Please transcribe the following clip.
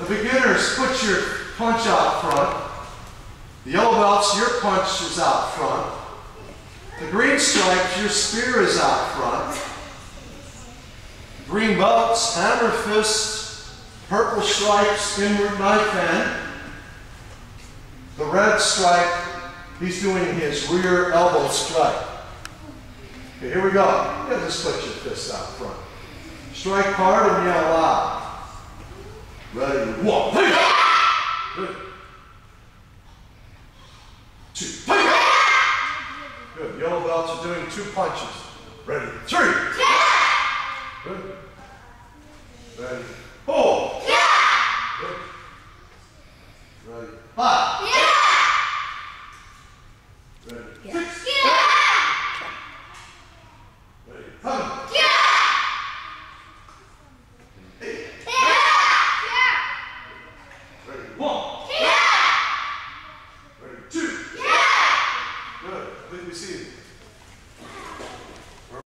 The beginners, put your punch out front. The yellow belts, your punch is out front. The green stripes, your spear is out front. Green belts, hammer fist, purple stripes, inward knife end. The red stripe, he's doing his rear elbow strike. Okay, here we go. You just put your fist out front. Strike hard and yell loud. Ready, 1, good. 2, good. Yellow belts are doing 2 punches. Ready, 3, good. Ready, 4, good. Ready, 5, ready, 6, ready, 7, 8, ready, 1, ready, 2, good. I think we see it.